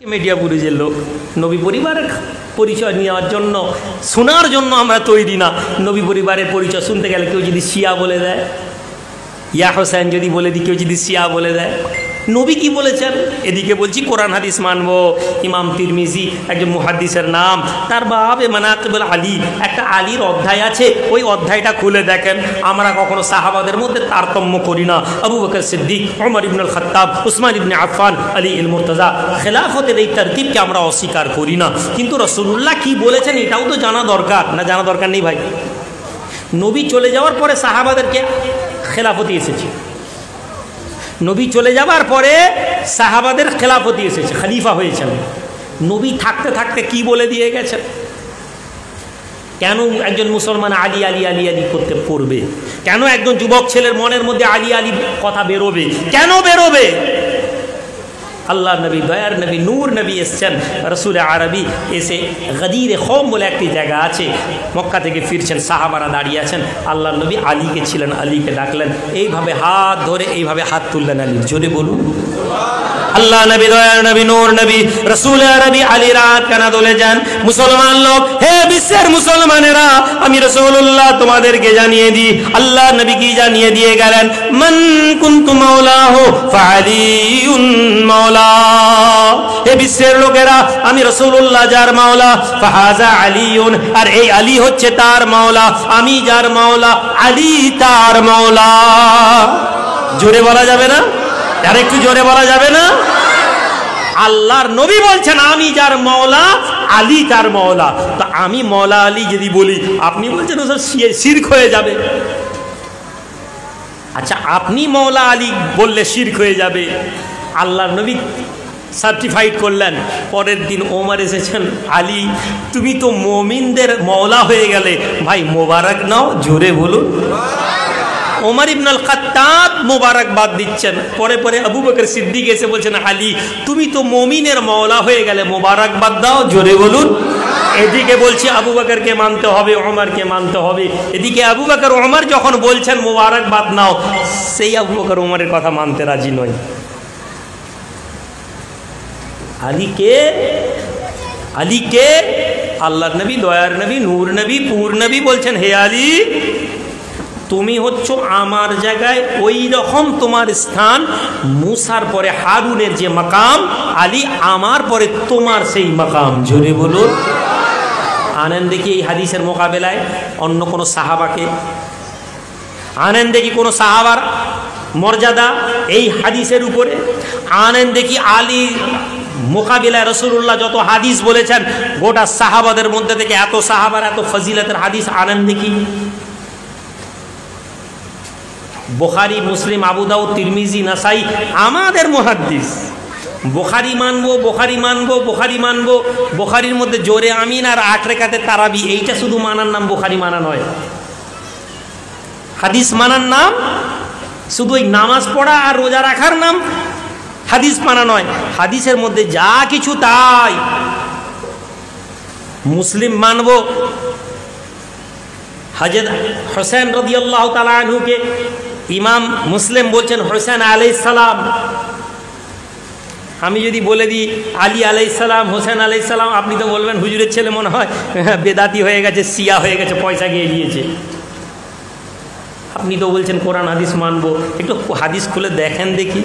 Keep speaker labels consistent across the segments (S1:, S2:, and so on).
S1: মিডিয়াপুরুষের লোক নবী পরিবারের পরিচয় নেওয়ার জন্য শোনার জন্য আমরা তৈরি না। নবী পরিবারের পরিচয় শুনতে গেলে কেউ যদি শিয়া বলে দেয়, ইয়া হোসেন যদি বলে দিই, কেউ যদি শিয়া বলে দেয়, নবী কি বলেছেন? এদিকে বলছি কোরআন হাদিস মানবো। ইমাম তিরমিজি একজন মুহাদ্দিসের নাম, তার বাবে মানাকিবুল আলী একটা আলীর অধ্যায় আছে, ওই অধ্যায়টা খুলে দেখেন। আমরা কখনো সাহাবাদের মধ্যে তারতম্য করি না। আবু বকর সিদ্দিক, ওমর ইবনুল খাত্তাব, উসমান ইবনে আফফান, আলী ইল মুর্তজা, খেলাফতের এই তারতিবকে আমরা অস্বীকার করি না। কিন্তু রাসূলুল্লাহ কি বলেছেন এটাও তো জানা দরকার না? জানা দরকার নেই ভাই? নবী চলে যাওয়ার পরে সাহাবাদেরকে খেলাফতি এসেছে, নবী চলে যাবার পরে সাহাবাদের খেলাফতি এসেছে, খলিফা হয়েছেন। নবী থাকতে থাকতে কি বলে দিয়ে গেছেন? কেন একজন মুসলমান আলী আলী আলী আলী করতে পড়বে? কেন একজন যুবক ছেলের মনের মধ্যে আলী আলী কথা বেরোবে? কেন বেরোবে? আল্লাহ নবী, দয়ার নবী, নূর নবী এসছেন, রসুল আরবি এসে গদিরে খোম বলে একটি জায়গা আছে, মক্কা থেকে ফিরছেন, সাহাবারা দাঁড়িয়ে আছেন, আল্লাহ নবী আলীকে ছিলেন, আলীকে ডাকলেন, এইভাবে হাত ধরে এইভাবে হাত তুললেন আলীর। জোরে বলুন আল্লাহ নবী, দয়ার নবী, নূর নবী, রসুল আরবি আলী রাত কানা দলে যান। মুসলমান লোক, হে বিশ্বের মুসলমানেরা, আমি রাসূলুল্লাহ তোমাদেরকে জানিয়ে দিই, আল্লাহ নবী কি জানিয়ে দিয়ে গেলেন, মান কুনতু মাওলাহু ফাআলিউন মাওলা। হে বিশ্বের লোকেরা, আমি রাসূলুল্লাহ যার মাওলা, ফাহাজা আলিউন, আর এই আলী হচ্ছে তার মাওলা, আমি যার মাওলা, আলী তার মাওলা। জোরে বলা যাবে না? আর একটু জোরে বলা যাবে না? আল্লাহর নবী বলছেন আমি যার মওলা, আলী তার মওলা। তো আমি মওলা আলী যদি বলি, আপনি বলছেন ওসব শিরক হয়ে যাবে। আচ্ছা, আপনি মওলা আলী বললে শিরক হয়ে যাবে, আল্লাহর নবী সার্টিফাইড করলেন। পরের দিন ওমর এসেছেন, আলী তুমি তো মুমিনদের মওলা হয়ে গেলে, ভাই মোবারক নাও। জোরে বলুন। ওমর ইবনুল খাত্তাব মোবারকবাদ দিচ্ছেন। পরে পরে আবু বকর সিদ্দিক এসে বলছেন, আলী তুমি তো মুমিনের মওলা হয়ে গেলে, মোবারকবাদ দাও। জোরে বলুন। এদিকে বলছি আবু বকরকে মানতে হবে, ওমরকে মানতে হবে। এদিকে আবু বকর ওমর যখন বলছেন মোবারকবাদ নাও, সেই আবু বকর ওমরের কথা মানতে রাজি নয়। আলীকে, আলীকে আল্লাহর নবী, দয়ার নবী, নূর নবী, পুর নবী বলছেন, হে আলী তুমি হচ্ছ আমার জায়গায় ওই রকম তোমার স্থান, মুসার পরে হারুনের যে মাকাম, আলী আমার পরে তোমার সেই মাকাম। জোরে বলুন। আনেন দেখি এই হাদিসের মোকাবেলায় অন্য কোনো সাহাবাকে, আনেন দেখি কোনো সাহাবার মর্যাদা এই হাদিসের উপরে, আনেন দেখি আলী মোকাবিলায় রাসূলুল্লাহ যত হাদিস বলেছেন, গোটা সাহাবাদের মধ্যে থেকে এত সাহাবার এত ফজিলতের হাদিস আনেন দেখি। বুখারী, মুসলিম, আবু দাউদ, তিরমিজি, নাসাই আমাদের মুহাদ্দিস। বুখারী মানবো, বুখারী মানবো, বুখারী মানবো, বুখারীর মধ্যে জোরে আমিন আর 8 রাকাতে তারাবি, এইটা শুধু মানার নাম বুখারী মানা নয়। হাদিস মানার নাম শুধু ওই নামাজ পড়া আর রোজা রাখার নাম হাদিস মানা নয়। হাদিসের মধ্যে যা কিছু তাই। মুসলিম মানবো, হযরত হোসেন রাদিয়াল্লাহু তাআলা আনহুকে ইমাম মুসলিম বলছেন হোসেন আলাইহিস সালাম। আমি যদি বলে দিই আলী আলাইহিস সালাম, হোসেন আলাইহিস সালাম, আপনি তো বলবেন হুজুরের ছেলে মনে হয় বেদাতি হয়ে গেছে, শিয়া হয়ে গেছে, পয়সা খেয়ে নিয়েছে। আপনি তো বলছেন কোরআন হাদিস মানবো, একটু হাদিস খুলে দেখেন দেখি।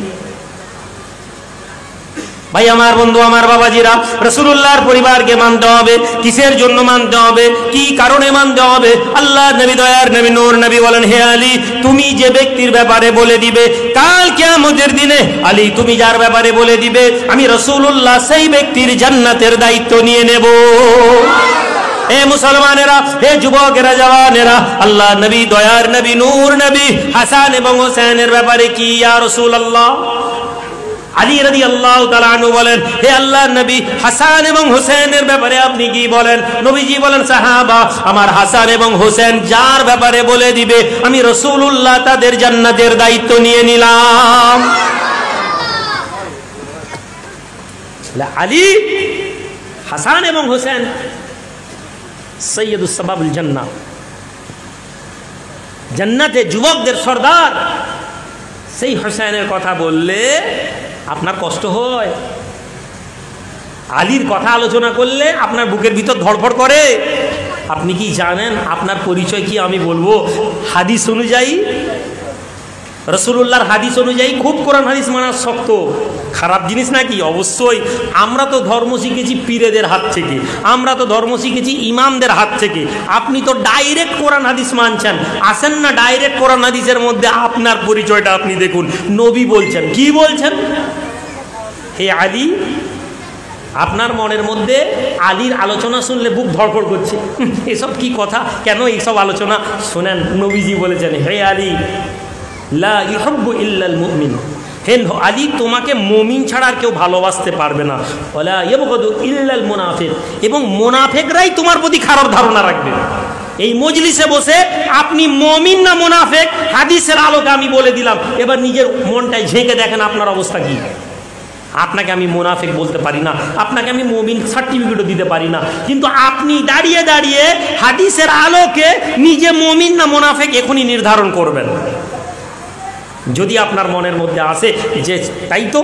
S1: ভাই আমার, বন্ধু আমার, বাবাজিরা, রাসূলুল্লাহর পরিবারকে মানতে হবে। কিসের জন্য মানতে হবে? কি কারণে মানতে হবে? আল্লাহ নবী, দয়ার নবী, নূর নবী বলেন, হে আলী তুমি যে ব্যক্তির ব্যাপারে বলে দিবে কাল কিয়ামতের দিনে, আলী তুমি যার ব্যাপারে বলে দিবে, আমি রাসূলুল্লাহ সেই ব্যক্তির জান্নাতের দায়িত্ব নিয়ে নেব। হে মুসলমানেরা, হে যুবকেরা, জওয়ানেরা, আল্লাহ নবী, দয়ার নবী, নূর নবী হাসান এবং হোসেনের ব্যাপারে কি ইয়া রাসূলুল্লাহ? আলী রাদিয়াল্লাহু তাআলা আনহু বলেন, হে আল্লাহর নবী হাসান এবং হোসেনের ব্যাপারে আপনি কি বলেন? নবীজি বলেন, সাহাবা আমার হাসান এবং হোসেন যার ব্যাপারে বলে দিবে, আমি রাসূলুল্লাহ তাদের জান্নাতের দায়িত্ব নিয়ে নিলাম। আলী, হাসান এবং হোসেন সৈয়দুস সাবাবুল জান্নাহ, জান্নাতে যুবকদের সর্দার। সেই হোসেনের কথা বললে আপনার কষ্ট হয়? আলীর কথা আলোচনা করলে আপনার বুকের ভিতর ধড়ফড় করে। আপনি কি জানেন আপনার পরিচয় কি আমি বলবো? হাদিস অনুযায়ী, রসুলুল্লাহর হাদিস অনুযায়ী খুব কোরআন হাদিস মানা শক্ত। খারাপ জিনিস নাকি? অবশ্যই। আমরা তো ধর্ম শিখেছি পীরেদের হাত থেকে, আমরা তো ধর্ম শিখেছি ইমামদের হাত থেকে। আপনি তো ডাইরেক্ট কোরআন হাদিস মানছেন। আসেন না ডাইরেক্ট কোরআন হাদিসের মধ্যে আপনার পরিচয়টা আপনি দেখুন। নবী বলছেন, কি বলছেন? হে আলী, আপনার মনের মধ্যে আলীর আলোচনা শুনলে বুক ধড়ফড় করছে, এসব কি কথা, কেন এইসব আলোচনা? শোনেন, নবীজি বলেছেন, হে আলী, লা ইউহিব্বু ইল্লাল মুমিন, হে আলী, তোমাকে মুমিন ছাড়া আর কেউ ভালোবাসতে পারবে না। ওয়ালা ইয়াবগাদু ইল্লাল মুনাফিক, এবং মুনাফিকরাই তোমার প্রতি খারাপ ধারণা রাখবে। এই মজলিসে বসে আপনি মুমিন না মুনাফিক হাদিসের আলোকে আমি বলে দিলাম। এবার নিজের মনটায় ঝেঁকে দেখেন আপনার অবস্থা কি। আপনাকে আমি মুনাফিক বলতে পারি না, আপনাকে আমি মুমিন সার্টিফিকেটও দিতে পারি না, কিন্তু আপনি দাঁড়িয়ে দাঁড়িয়ে হাদিসের আলোকে নিজে মুমিন না মুনাফিক এখনই নির্ধারণ করবেন। যদি আপনার মনের মধ্যে আসে যে তাই তো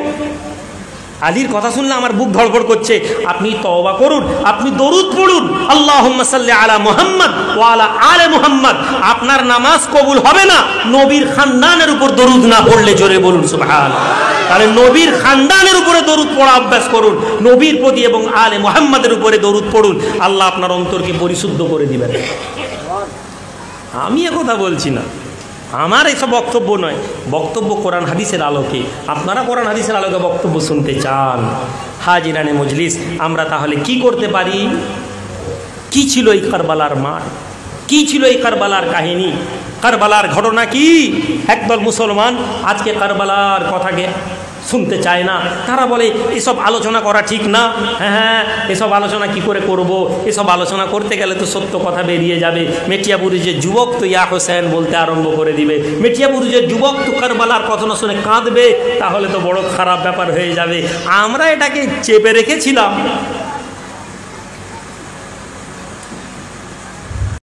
S1: আলীর কথা শুনলে আমার বুক ধড়ফড় করছে, আপনি তওবা করুন, আপনি দরুদ পড়ুন, আল্লাহুম্মা সাল্লি আলা মুহাম্মদ ওয়া আলা আলে মুহাম্মদ। আপনার নামাজ কবুল হবে না নবীর খানদানের উপর দরুদ না পড়লে। জোরে বলুন সুবহানাল্লাহ। তাহলে নবীর খানদানের উপরে দরুদ পড়া অভ্যাস করুন, নবীর প্রতি এবং আলে মুহাম্মদের উপরে দরুদ পড়ুন, আল্লাহ আপনার অন্তরকে পরিশুদ্ধ করে দিবেন। আমি একথা বলছি না, আমার এসব বক্তব্য নয়, বক্তব্য কোরআন হাদিসের আলোকে। আপনারা কোরআন হাদিসের আলোকে বক্তব্য শুনতে চান। হাজিরানে মজলিস, আমরা তাহলে কি করতে পারি? কি ছিল এই কারবালার মাঠ? কি ছিল এই কারবালার কাহিনী? কারবালার ঘটনা কি? একদল মুসলমান আজকে কারবালার কথাকে শুনতে চায় না। তারা বলে এসব আলোচনা করা ঠিক না। হ্যাঁ, এসব আলোচনা কি করে করব? এসব আলোচনা করতে গেলে তো সত্য কথা বেরিয়ে যাবে। মেটিয়াপুরুষের যুবক তো ইয়া হোসেন বলতে আরম্ভ করে দিবে, মেটিয়াপুরুষের যুবক তো কারবালার কথা শুনে কাঁদবে, তাহলে তো বড় খারাপ ব্যাপার হয়ে যাবে। আমরা এটাকে চেপে রেখেছিলাম,